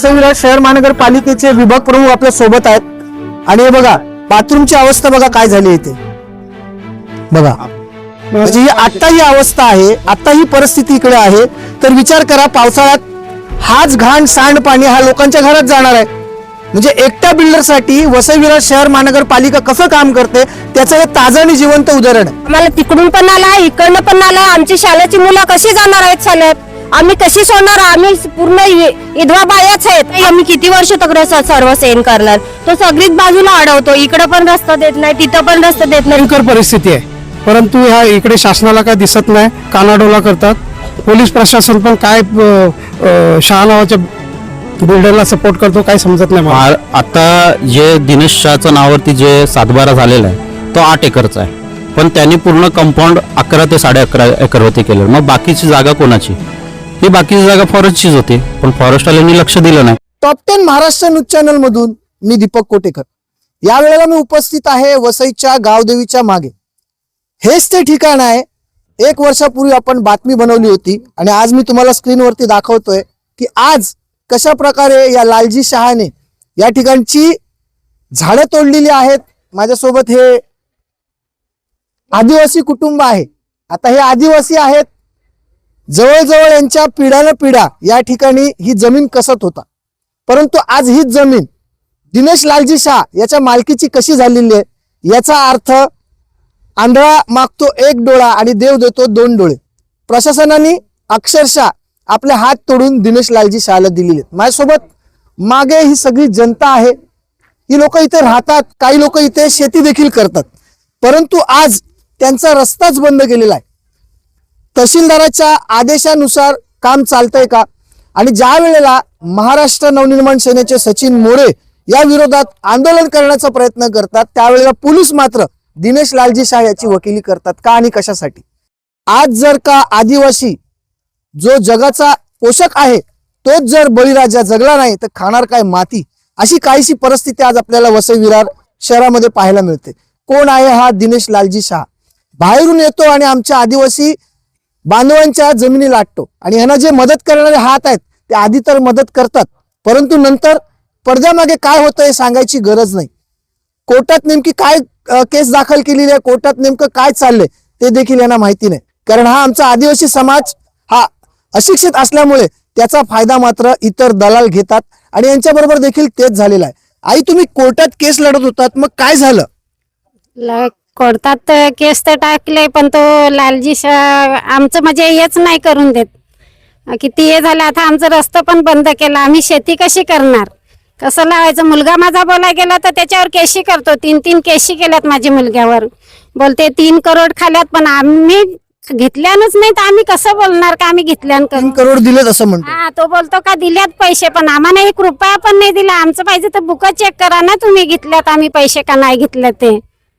वसई शहर महानगरपालिकेचे विभाग प्रमुख आपल्या सोबत आहेत आणि हे बघा बाथरूमची अवस्था बघा काय झाली इथे बघा म्हणजे आता ही अवस्था आहे, आता ही परिस्थिती इकडे आहे. तर विचार करा पावसाळ्यात हाच घाण सांडपाणी हा लोकांच्या घरात जाणार आहे. म्हणजे एकट्या बिल्डरसाठी वसई विरार शहर महानगरपालिका कसं काम करते त्याचं हे ताजं आणि जिवंत उदाहरण आहे. आम्हाला तिकडून पण आला इकडनं पण आला. आमची शाळेची मुलं कशी जाणार आहेत शाळेत, आम्ही कशी सोडणार. आम्ही पूर्ण विधवा बायाच आहेत. आम्ही किती वर्ष तक सर्व सहन करणार. तो सगळीच बाजूला अडवतो, इकडे पण रस्ता देत नाही, तिथं पण रस्ता देत नाही. भयंकर परिस्थिती आहे, परंतु ह्या इकडे शासनाला काय दिसत नाही, कानाडोला करतात. पोलीस प्रशासन पण काय शहा नावाच्या बिल्डरला सपोर्ट करतो काय समजत नाही मला. आता जे दिनेश शहाच्या नावावरती जे सातबारा झालेला आहे तो 8 एकरचा आहे, पण त्यांनी पूर्ण कंपाऊंड 11 ते 11.5 एकरवरती केलं. मग बाकीची जागा कोणाची? ही बाकीची जागा फॉरेस्टचीच होती, पण फॉरेस्टवाल्यांनी लक्ष दिलं नाही. टॉप 10 महाराष्ट्र न्यूज चॅनल मधून मी दीपक कोटेकर. या वेळेला मी उपस्थित आहे वसईच्या गावदेवीच्या मागे. हेच ते ठिकाण आहे. 1 वर्षापूर्वी आपण बातमी बनवली होती आणि आज मी तुम्हाला स्क्रीनवरती दाखवतोय की आज कशा प्रकारे या लालजी शहाने या ठिकाणची झाडं तोडलेली आहेत. माझ्यासोबत हे आदिवासी कुटुंब आहे. आता हे आदिवासी आहेत, जवळजवळ यांच्या पिढ्यानं पिढ्या या ठिकाणी ही जमीन कसत होता, परंतु आज हीच जमीन दिनेश लालजी शाह याच्या मालकीची कशी झालेली आहे याचा अर्थ आंधळा मागतो 1 डोळा आणि देव देतो 2 डोळे. प्रशासनाने अक्षरशः आपले हात तोडून दिनेश लालजी शहाला दिलेले. माझ्यासोबत मागे ही सगळी जनता आहे. ही लोक इथे राहतात, काही लोक इथे शेती देखील करतात, परंतु आज त्यांचा रस्ताच बंद केलेला आहे. तहसीलदाराच्या आदेशानुसार काम चालतंय का? आणि ज्या वेळेला महाराष्ट्र नवनिर्माण सेनेचे सचिन मोरे या विरोधात आंदोलन करण्याचा प्रयत्न करतात त्यावेळेला पोलीस मात्र दिनेश लालजी शाह याची वकिली करतात का आणि कशासाठी? आज जर का आदिवासी जो जगाचा पोषक आहे तोच जर बळीराजा जगला नाही तर खाणार काय माती, अशी काहीशी परिस्थिती आज आपल्याला वसई विरार शहरामध्ये पाहायला मिळते. कोण आहे हा दिनेश लालजी शाह? बाहेरून येतो आणि आमच्या आदिवासी बांधवांच्या जमिनी लाटतो आणि ह्यांना जे मदत करणारे हात आहेत ते आधी तर मदत करतात, परंतु नंतर पडद्यामागे काय होतं हे सांगायची गरज नाही. कोर्टात नेमकी काय केस दाखल केलेली आहे, कोर्टात नेमकं काय चाललंय ते देखील यांना माहिती नाही. कारण हा आमचा आदिवासी समाज हा अशिक्षित असल्यामुळे त्याचा फायदा मात्र इतर दलाल घेतात आणि यांच्या बरोबर देखील तेच झालेलं आहे. आई, तुम्ही कोर्टात केस लढत होतात, मग काय झालं? कोर्टात केस तर टाकले, पण तो लालजी शाह आमचं म्हणजे हेच नाही करून देत. किती हे झालं, आता आमचं रस्ता पण बंद केला. आम्ही शेती कशी करणार, कसं लावायचं? मुलगा माझा बोलायला गेला तर त्याच्यावर केशी करतो. 3 केशी केल्यात माझ्या मुलग्यावर. बोलते 3 करोड खाल्यात, पण आम्ही घेतल्यानच नाही तर आम्ही कसं बोलणार का आम्ही घेतल्यान? 3 करोड दिलेत असं म्हणतो. हा, तो बोलतो का दिल्यात पैसे, पण आम्हाला 1 रुपया पण नाही दिला. आमचं पाहिजे तर बुक चेक करा ना, तुम्ही घेतल्यात आम्ही पैसे का नाही घेतले ते.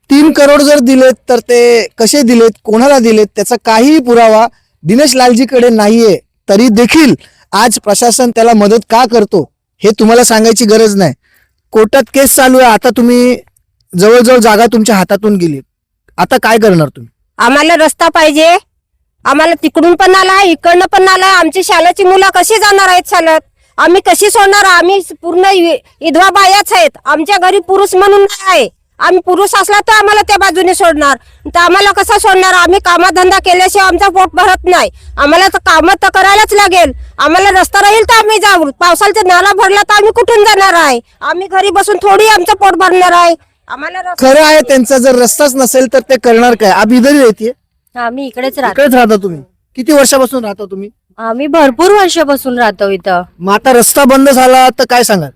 3 करोड जर दिलेत तर ते कसे दिलेत, कोणाला दिलेत, त्याचा काहीही पुरावा दिनेश लालजीकडे नाहीये. तरी देखील आज प्रशासन त्याला मदत का करतो हे तुम्हाला सांगायची गरज नाही. कोर्टात केस चालू आहे. आता तुम्ही जवळजवळ जागा तुमच्या हातातून गेली, आता काय करणार तुम्ही? आम्हाला रस्ता पाहिजे. आम्हाला तिकडून पण आला इकडनं पण आला. आमची शाळेची मुलं कशी जाणार आहेत शाळेत, आम्ही कशी सोडणार. आम्ही पूर्ण विधवा बायाच आहेत. आमच्या घरी पुरुष म्हणून नाही आहे. आम्ही पुरुष असला तर आम्हाला त्या बाजूने सोडणार, तर आम्हाला कसं सोडणार? आम्ही कामधंदा केल्याशिवाय आमचा पोट भरत नाही. आम्हाला तर काम तर करायलाच लागेल. आम्हाला रस्ता राहील तर आम्ही जाऊ. पावसाळ्याचा नाला भरला तर आम्ही कुठून जाणार आहे? आम्ही घरी बसून थोडी आमचं पोट भरणार आहे. आम्हाला खरं आहे, त्यांचा जर रस्ताच नसेल तर ते करणार काय? आप इधर येते, आम्ही इकडेच राहतो. इकडेच राहता तुम्ही? किती वर्षापासून राहता तुम्ही? आम्ही भरपूर वर्षापासून राहतो इथं. मग आता रस्ता बंद झाला तर काय सांगाल?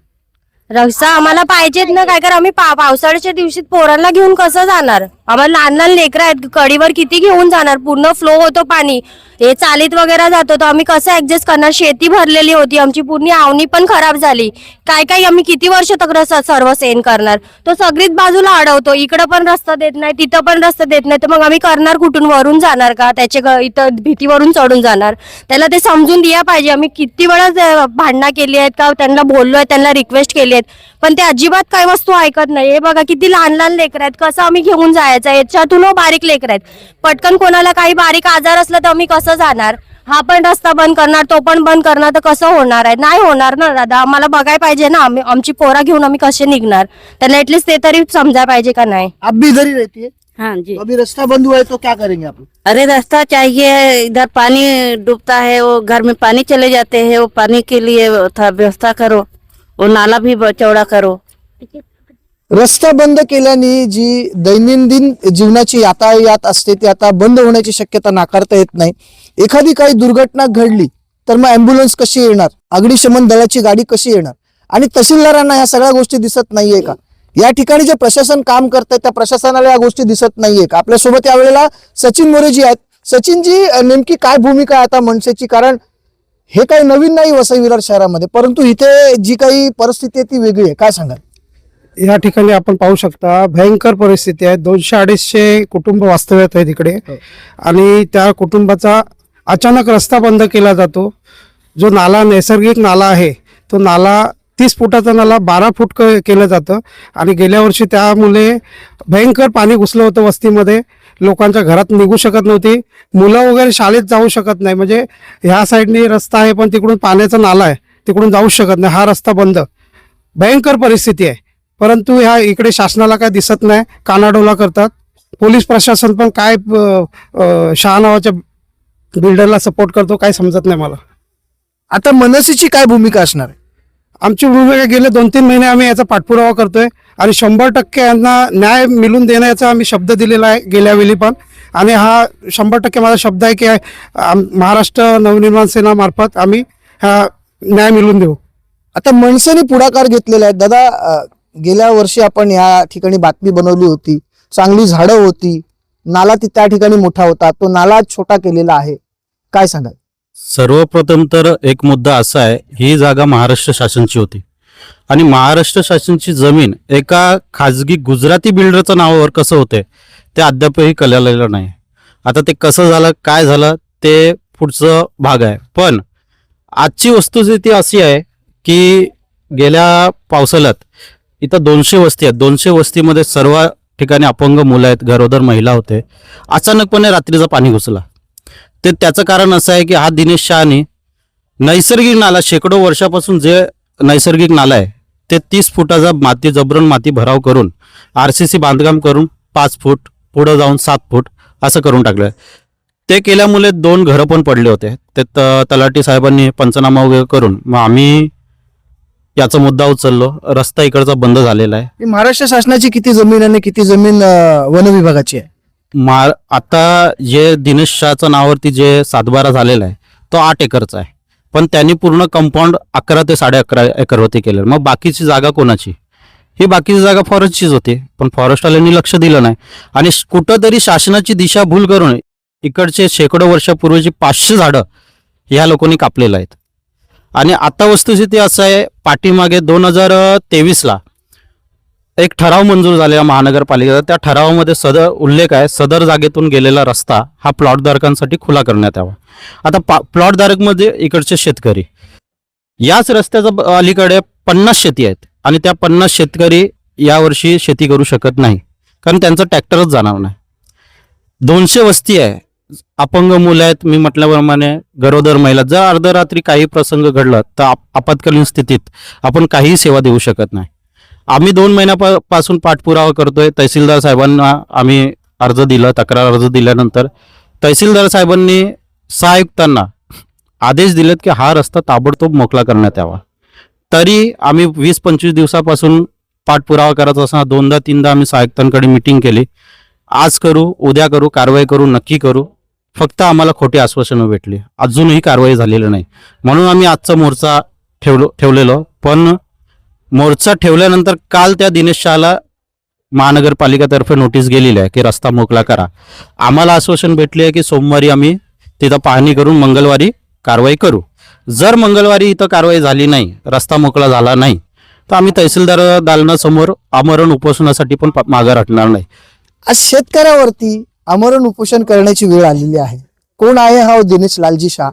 रस्ता आम्हाला पाहिजेत ना. काय कर, आम्ही पावसाळ्याच्या दिवशी पोरांना घेऊन कसं जाणार? आम्हाला लहान लहान लेकरं आहेत, कडीवर किती घेऊन जाणार? पूर्ण फ्लो होतो पाणी, हे चालीत वगैरे जातो, तर आम्ही कसं ऍडजस्ट करणार? शेती भरलेली होती आमची, पूर्ण आवणी पण खराब झाली. काय आम्ही किती वर्ष तक सर्व सहन करणार? तो सगळीच बाजूला अडवतो, इकडं पण रस्ता देत नाही, तिथं पण रस्ता देत नाही. तर मग आम्ही करणार कुठून? वरून जाणार का? त्याच्या इथं भीतीवरून चढून जाणार. त्याला ते समजून दिया पाहिजे. आम्ही किती वेळा भांडणं केली आहेत का, त्यांना बोललोय, त्यांना रिक्वेस्ट केली आहेत, पण ते अजिबात काही वस्तू ऐकत नाही. हे बघा किती लहान लहान लेकर आहेत, कसं आम्ही घेऊन जायचं? याच्यातून बारीक लेकर आहेत, पटकन कोणाला काही बारीक आजार असला तर आम्ही कसं जाणार? हा पण रस्ता बंद करणार, तो पण बंद करणार, तर कसं होणार आहे? नाही होणार ना दादा. आम्हाला बघायला पाहिजे ना, आमची पोरा घेऊन आम्ही कसे निघणार? त्यांना ऍटलीस्ट ते तरी समजायला पाहिजे का नाही? आप भी इधर ही रहती है? हाँ जी। तो अभी रास्ता बंद हुआ है तो क्या करेंगे आप? अरे रास्ता चाहिए, इधर पानी डूबता है, वो घर में पानी चले जाते हैं, वो पानी के लिए था व्यवस्था करो, वो नाला भी चौड़ा करो। रस्ता बंद केल्याने जी दैनंदिन जीवनाची यातायात असते ती आता बंद होण्याची शक्यता नाकारता येत नाही. एखादी काही दुर्घटना घडली तर मग अँब्युलन्स कशी येणार, अग्निशमन दलाची गाडी कशी येणार, आणि तहसीलदारांना ह्या सगळ्या गोष्टी दिसत नाहीये का? या ठिकाणी जे प्रशासन काम करतंय त्या प्रशासनाला या गोष्टी दिसत नाहीये का? आपल्यासोबत यावेळेला सचिन मोरेजी आहेत. सचिनजी, नेमकी काय भूमिका आहे आता मनसेची? कारण हे काही नवीन नाही वसई विरार शहरामध्ये, परंतु इथे जी काही परिस्थिती आहे ती वेगळी आहे. काय सांगाल? या ठिकाणी आपण पाहू शकता भयंकर परिस्थिती आहे. 200-250 कुटुंब वास्तव्यात आहेत इकडे, आणि त्या कुटुंबाचा अचानक रस्ता बंद केला जातो. जो नाला नैसर्गिक नाला आहे तो नाला 30 फुटाचा नाला 12 फूट केलं जातं, आणि गेल्या वर्षी त्यामुळे भयंकर पाणी घुसलं होतं वस्तीमध्ये. लोकांच्या घरात निघू शकत नव्हती, मुलं वगैरे शाळेत जाऊ शकत नाही. म्हणजे ह्या साईडनी रस्ता आहे पण तिकडून पाण्याचा नाला आहे, तिकडून जाऊ शकत नाही. हा रस्ता बंद, भयंकर परिस्थिती आहे. परंतु ह्या इकडे शासनाला काय दिसत नाही, कानाडोला करतात. पोलीस प्रशासन पण काय शहा नावाच्या बिल्डरला सपोर्ट करतो काय समजत नाही मला. आता मनसेची काय भूमिका असणार आहे? आमची भूमिका गेले 2-3 महिने आम्ही याचा पाठपुरावा करतोय, आणि 100% यांना न्याय मिळून देण्याचा आम्ही शब्द दिलेला आहे गेल्या वेळी पण, आणि हा 100% माझा शब्द आहे की महाराष्ट्र नवनिर्माण सेना मार्फत आम्ही हा न्याय मिळवून देऊ. आता मनसेने पुढाकार घेतलेला आहे. दादा, गेल्या वर्षी आपण या ठिकाणी बातमी बनवली होती, चांगली झाडं होती, नाला त्या ठिकाणी मोठा होता, तो नाला छोटा केलेला आहे. काय सांगाल? सर्वप्रथम तर एक मुद्दा असा आहे, ही जागा महाराष्ट्र शासनची होती, आणि महाराष्ट्र शासनची जमीन एका खाजगी गुजराती बिल्डरच्या नावावर कसं होते ते अद्यापही कळलेलं नाही. आता ते कसं झालं, काय झालं ते पुढचं भाग आहे. पण आजची वस्तुस्थिती अशी आहे की गेल्या पावसाळ्यात इथं 200 वस्ती आहेत. 200 वस्तीमध्ये सर्व ठिकाणी अपंग मुलं आहेत, गरोदर महिला होते. अचानकपणे रात्रीचं पाणी घुसला. ते त्याचं कारण असं आहे की हा दिनेश शहानी नैसर्गिक नाला, शेकडो वर्षापासून जे नैसर्गिक नाला आहे ते 30 फुटाचा माती, जबरण माती भराव करून RCC बांधकाम करून 5 फूट पुढं जाऊन 7 फूट असं करून टाकलं. ते केल्यामुळे 2 घरं पण पडले होते. ते तलाठी साहेबांनी पंचनामा वगैरे करून मग आम्ही याचा मुद्दा उचललो. रस्ता इकडचा बंद झालेला आहे. ही महाराष्ट्र शासनाची किती जमीन आणि किती जमीन वन विभागाची आहे? आता जे दिनेश शहाच्या नावावरती जे 7/12 झालेला आहे तो 8 एकरचा आहे, पण त्यांनी पूर्ण कंपाऊंड 11 ते 11.5 एकरवरती केलं. मग बाकीची जागा कोणाची? ही बाकीची जागा फॉरेस्टचीच होती, पण फॉरेस्टवाल्यांनी लक्ष दिलं नाही, आणि कुठंतरी शासनाची दिशाभूल करून इकडचे शेकडो वर्षापूर्वीची 500 झाडं ह्या लोकांनी कापलेलं आहेत. आणि आता वस्तुस्थिती असं आहे, पाठीमागे 2023ला एक ठराव मंजूर झालेला महानगरपालिकेचा. त्या ठरावामध्ये सदर उल्लेख आहे, सदर जागेतून गेलेला रस्ता हा प्लॉटधारकांसाठी खुला करण्यात यावा. आता प्लॉटधारक मध्ये इकडचे शेतकरी, याच रस्त्याचा अलीकडे 50 शेती आहेत, आणि त्या 50 शेतकरी यावर्षी शेती करू शकत नाही, कारण त्यांचं ट्रॅक्टरच जाणार नाही. 200 वस्ती आहे, अपंग मुलं आहेत, मी म्हटल्याप्रमाणे गरोदर महिला. जर अर्धरात्री काही प्रसंग घडला तर आपत्कालीन स्थितीत आपण काहीही सेवा देऊ शकत नाही. आम्ही 2 महिन्यापासून पाठपुरावा करतोय. तहसीलदार साहेबांना आम्ही अर्ज दिला, तक्रार अर्ज दिल्यानंतर तहसीलदार साहेबांनी सहायुक्तांना आदेश दिलेत की हा रस्ता ताबडतोब मोकळा करण्यात यावा. तरी आम्ही 20-25 दिवसापासून पाठपुरावा करत असताना 2दा-3दा आम्ही सहायुक्तांकडे मिटिंग केली. आज करू, उद्या करू, कारवाई करू, नक्की करू. फक्त आम्हाला खोटी आश्वासनं भेटली, अजूनही कारवाई झालेली नाही. म्हणून आम्ही आजचा मोर्चा ठेवलेलो. पण मोर्चा ठेवल्यानंतर काल त्या दिनेश शहाला महानगरपालिकेतर्फे नोटीस गेलेली आहे की रस्ता मोकळा करा. आम्हाला आश्वासन भेटले आहे की सोमवारी आम्ही तिथं पाहणी करून मंगळवारी कारवाई करू. जर मंगळवारी इथं कारवाई झाली नाही, रस्ता मोकळा झाला नाही, तर आम्ही तहसीलदार दालनासमोर आमरण उपोषणासाठी पण मागे हटणार नाही. आज शेतकऱ्यावरती आमरण उपोषण करण्याची वेळ आलेली आहे. कोण आहे हा दिनेश लालजी शाह?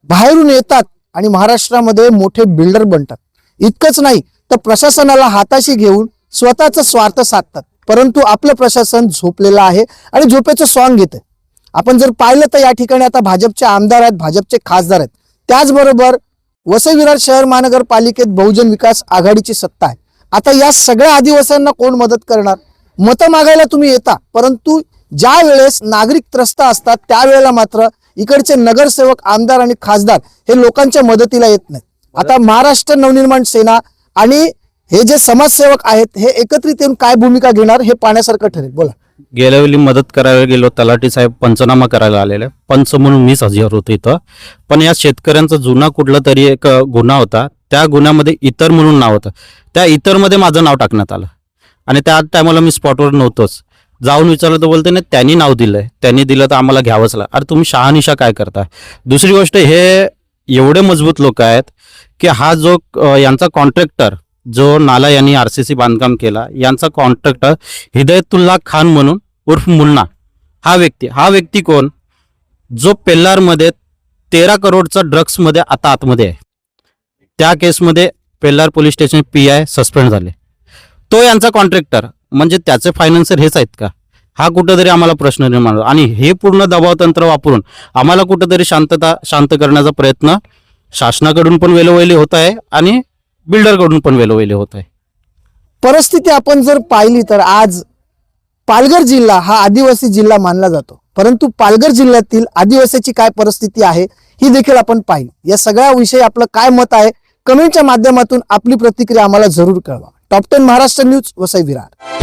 बाहेरून येतात आणि महाराष्ट्रामध्ये मोठे बिल्डर बनतात. इतकंच नाही तर प्रशासनाला हाताशी घेऊन स्वतःचा स्वार्थ साधतात. परंतु आपलं प्रशासन झोपलेलं आहे आणि झोपेचं सॉंग घेतं. आपण जर पाहिलं तर या ठिकाणी आता भाजपचे आमदार आहेत, भाजपचे खासदार आहेत. त्याचबरोबर वसई विरार शहर महानगरपालिकेत बहुजन विकास आघाडीची सत्ता आहे. आता या सगळ्या आदिवासींना कोण मदत करणार? मतं मागायला तुम्ही येता, परंतु ज्या वेळेस नागरिक त्रस्त असतात त्यावेळेला मात्र इकडचे नगरसेवक, आमदार आणि खासदार हे लोकांच्या मदतीला येत नाहीत. आता महाराष्ट्र नवनिर्माण सेना आणि हे जे समाजसेवक आहेत हे एकत्रित येऊन काय भूमिका घेणार हे पाहण्यासारखं ठरेल. बोला. गेल्या वेळी मदत करायला गेलो, तलाठी साहेब पंचनामा करायला आलेले, पंच म्हणून मीच हजर होतो इथं. पण या शेतकऱ्यांचा जुना कुठला तरी एक गुन्हा होता, त्या गुन्ह्यामध्ये इतर म्हणून नाव होतं. त्या इतरमध्ये माझं नाव टाकण्यात आलं आणि त्या टायमाला मी स्पॉटवर नव्हतोच. जाऊन विचारलं तर बोलते नाही त्यांनी नाव दिलंय, त्यांनी दिलं तर आम्हाला घ्यावंच लागलं. अरे तुम्ही शहानिशा काय करता? दुसरी गोष्ट, हे एवढे मजबूत लोक आहेत की हा जो यांचा कॉन्ट्रॅक्टर जो नाला यांनी RCC बांधकाम केला, यांचा कॉन्ट्रॅक्टर हिदायतुल्ला खान म्हणून उर्फ मुन्ना हा व्यक्ती कोण? जो पेल्लारमध्ये 13 करोडचा ड्रग्समध्ये आता आतमध्ये आहे. त्या केसमध्ये पेल्लार पोलीस स्टेशन PI सस्पेंड झाले. तो यांचा कॉन्ट्रॅक्टर, म्हणजे त्याचे फायनान्सर हेच आहेत का? हा कुठेतरी आम्हाला प्रश्न निर्माण होतो. आणि हे पूर्ण दबाव तंत्र वापरून आम्हाला कुठेतरी शांत करण्याचा प्रयत्न शासनाकडून पण वेळोवेळी होत आहे आणि बिल्डरकडून पण वेळोवेळी होत आहे. परिस्थिती आपण जर पाहिली तर आज पालघर जिल्हा हा आदिवासी जिल्हा मानला जातो, परंतु पालघर जिल्ह्यातील आदिवासीची काय परिस्थिती आहे ही देखील आपण पाहिली. या सगळ्या विषयी आपलं काय मत आहे कमेंटच्या माध्यमातून आपली प्रतिक्रिया आम्हाला जरूर कळवा. Top 10 Maharashtra news, Vasai Virar.